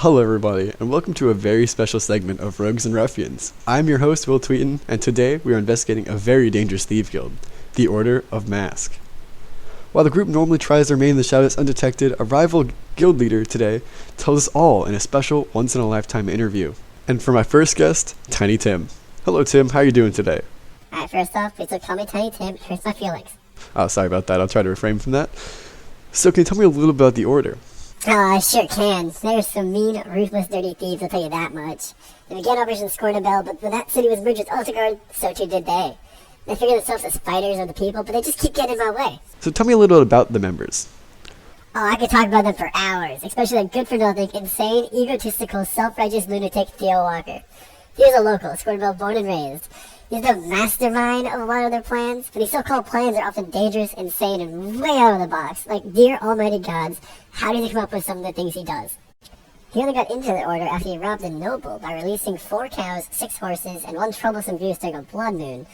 Hello everybody, and welcome to a very special segment of Rogues and Ruffians. I'm your host, Will Tweeton, and today we are investigating a very dangerous thief guild, the Order of Mask. While the group normally tries to remain in the shadows undetected, a rival guild leader today tells us all in a special once-in-a-lifetime interview. And for my first guest, Tiny Tim. Hello Tim, how are you doing today? Alright, first off, please don't call me Tiny Tim, it hurts my feelings. Oh, sorry about that, I'll try to refrain from that. So can you tell me a little about the Order? Oh, I sure can. There's some mean, ruthless, dirty thieves, I'll tell you that much. They began Operation Scornabel, but when that city was merged with Ultigard, so too did they. They figure themselves as fighters of the people, but they just keep getting in my way. So tell me a little bit about the members. Oh, I could talk about them for hours, especially that good-for-nothing, insane, egotistical, self-righteous lunatic Theo Walker. He was a local, Scornabel born and raised. He's the mastermind of a lot of their plans, but these so-called plans are often dangerous, insane, and way out of the box. Like, dear almighty gods, how did he come up with some of the things he does? He only got into the order after he robbed a noble by releasing 4 cows, 6 horses, and 1 troublesome goose during a blood moon,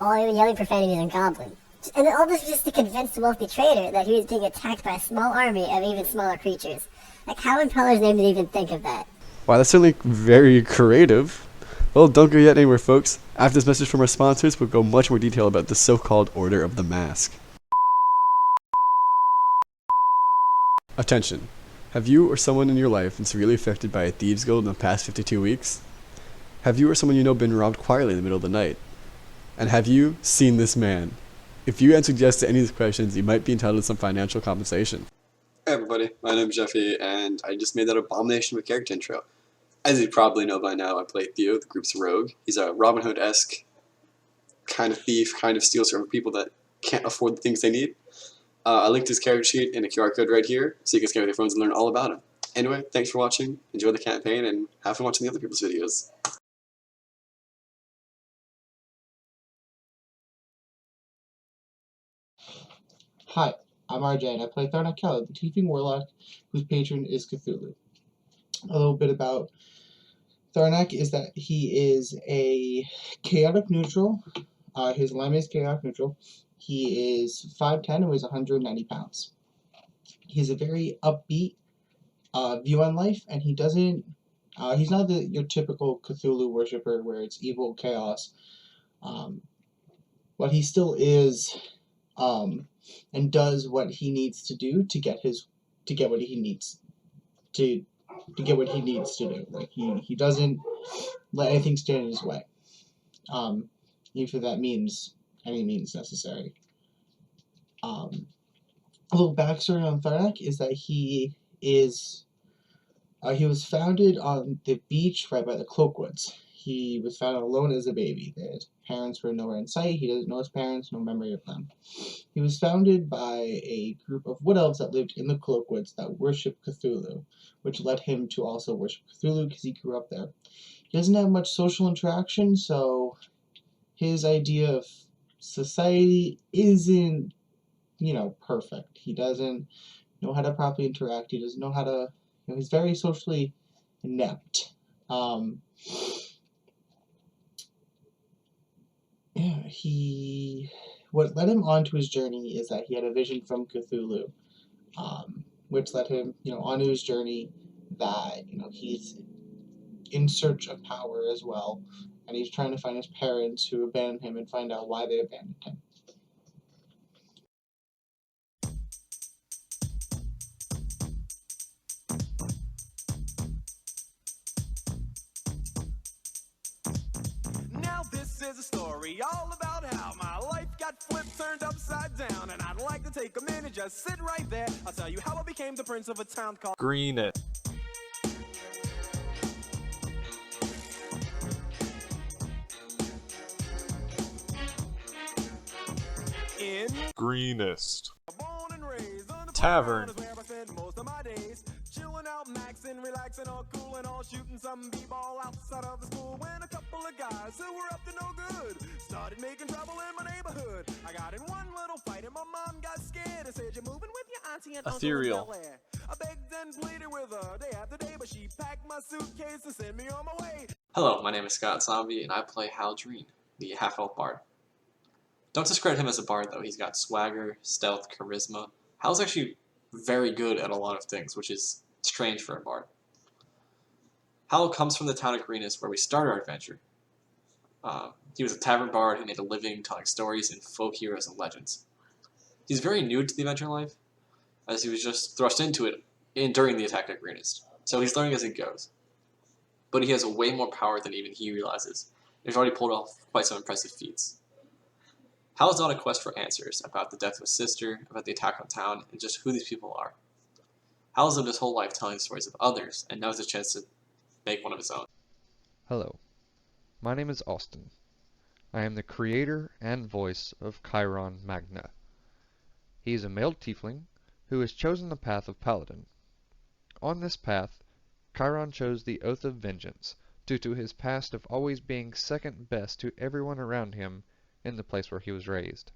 all even yelling profanities in Goblin. And all this was just to convince the wealthy trader that he was being attacked by a small army of even smaller creatures. Like, how in Peller's name did he even think of that? Wow, that's certainly very creative. Well, don't go yet anywhere, folks. After this message from our sponsors, we'll go much more detail about the so-called Order of the Mask. Attention. Have you or someone in your life been severely affected by a thieves' guild in the past 52 weeks? Have you or someone you know been robbed quietly in the middle of the night? And have you seen this man? If you answered yes to any of these questions, you might be entitled to some financial compensation. Hey everybody, my name is Jeffy, and I just made that abomination of a character intro. As you probably know by now, I play Theo, the group's rogue. He's a Robin Hood-esque kind of thief, kind of steals from people that can't afford the things they need. I linked his character sheet in a QR code right here, so you can scan with your phones and learn all about him. Anyway, thanks for watching, enjoy the campaign, and have fun watching the other people's videos. Hi, I'm RJ, and I play Tyranny, the Tiefling Warlock, whose patron is Cthulhu. A little bit about Tyranny is that he is a chaotic neutral. His alignment is chaotic neutral. He is 5'10" and weighs 190 pounds. He has a very upbeat view on life, and he doesn't. He's not your typical Cthulhu worshiper where it's evil chaos. But he still is. And does what he needs to do to get what he needs to get what he needs to do. Like he doesn't let anything stand in his way. Even if that means any means necessary. A little backstory on Tharnak is that he was founded on the beach right by the Cloakwoods. He was found alone as a baby. His parents were nowhere in sight. He doesn't know his parents, no memory of them. He was founded by a group of wood elves that lived in the Cloakwoods that worshipped Cthulhu, which led him to also worship Cthulhu because he grew up there. He doesn't have much social interaction, so his idea of society isn't, perfect. He doesn't know how to properly interact. He doesn't know how to, he's very socially inept. What led him onto his journey is that he had a vision from Cthulhu, which led him, onto his journey that, he's in search of power as well, and he's trying to find his parents who abandoned him and find out why they abandoned him. Is a story all about how my life got flipped, turned upside down, and I'd like to take a minute, just sit right there. I'll tell you how I became the prince of a town called Greenest. in Greenest. born and raised on the Tavern. is where I spend most of my days. Chilling out, maxing, relaxing, all cool and all, shooting some b-ball outside of the school. When a couple of guys who were up to no good started making trouble in my neighborhood. I got in one little fight and my mom got scared and said, "You're moving with your auntie and uncle in Ethereal. Bel Air." I begged and pleaded with her day after day, but she packed my suitcase and sent me on my way. Hello, my name is Scott Zombie, and I play Dreen, the half-elf bard. Don't discredit him as a bard, though. He's got swagger, stealth, charisma. Hal's actually very good at a lot of things, which is strange for a bard. Hal comes from the town of Dreen, where we started our adventure. He was a tavern bard who made a living telling stories and folk heroes and legends. He's very new to the adventure life, as he was just thrust into it during the attack at Greenest. So he's learning as he goes. But he has way more power than even he realizes. He's already pulled off quite some impressive feats. Hal is on a quest for answers about the death of his sister, about the attack on town, and just who these people are. Hal has lived his whole life telling the stories of others, and now has a chance to make one of his own. Hello, my name is Austin. I am the creator and voice of Chiron Magna. He is a male tiefling who has chosen the path of Paladin. On this path, Chiron chose the Oath of Vengeance due to his past of always being second best to everyone around him in the place where he was raised.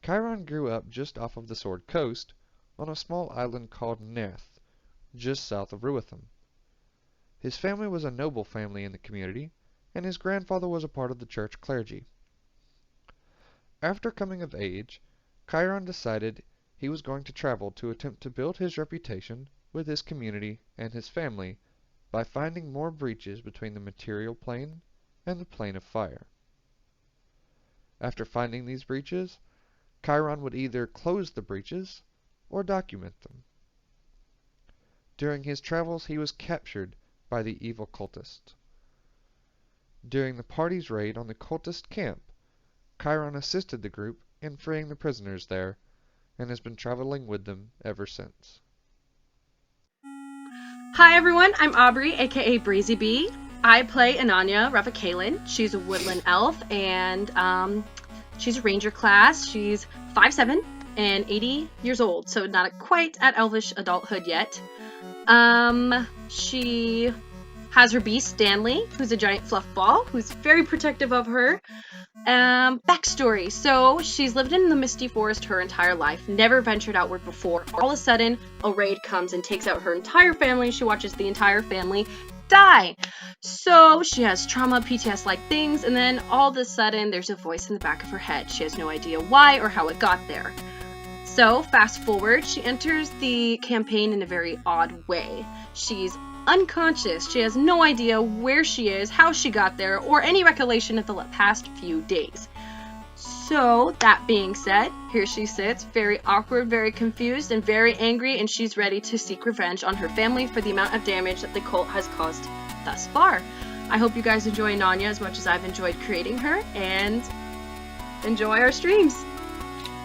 Chiron grew up just off of the Sword Coast on a small island called Nerth, just south of Ruitham. His family was a noble family in the community, and his grandfather was a part of the church clergy. After coming of age, Chiron decided he was going to travel to attempt to build his reputation with his community and his family by finding more breaches between the material plane and the plane of fire. After finding these breaches, Chiron would either close the breaches or document them. During his travels, he was captured by the evil cultists. During the party's raid on the cultist camp, Chiron assisted the group in freeing the prisoners there, and has been traveling with them ever since. Hi everyone, I'm Aubrey, aka Breezy Bee. I play Ananya Ravakaelin. She's a woodland elf, and she's a ranger class. She's 5'7" and 80 years old, so not quite at elvish adulthood yet. She has her beast, Stanley, who's a giant fluff ball, who's very protective of her. Backstory. So, she's lived in the Misty Forest her entire life, never ventured outward before. All of a sudden, a raid comes and takes out her entire family. She watches the entire family die. So, she has trauma, PTS-like things, and then all of a sudden, there's a voice in the back of her head. She has no idea why or how it got there. So, fast forward, she enters the campaign in a very odd way. She's unconscious. She has no idea where she is, how she got there, or any recollection of the past few days. So, that being said, here she sits, very awkward, very confused, and very angry, and she's ready to seek revenge on her family for the amount of damage that the cult has caused thus far. I hope you guys enjoy Nanya as much as I've enjoyed creating her, and enjoy our streams!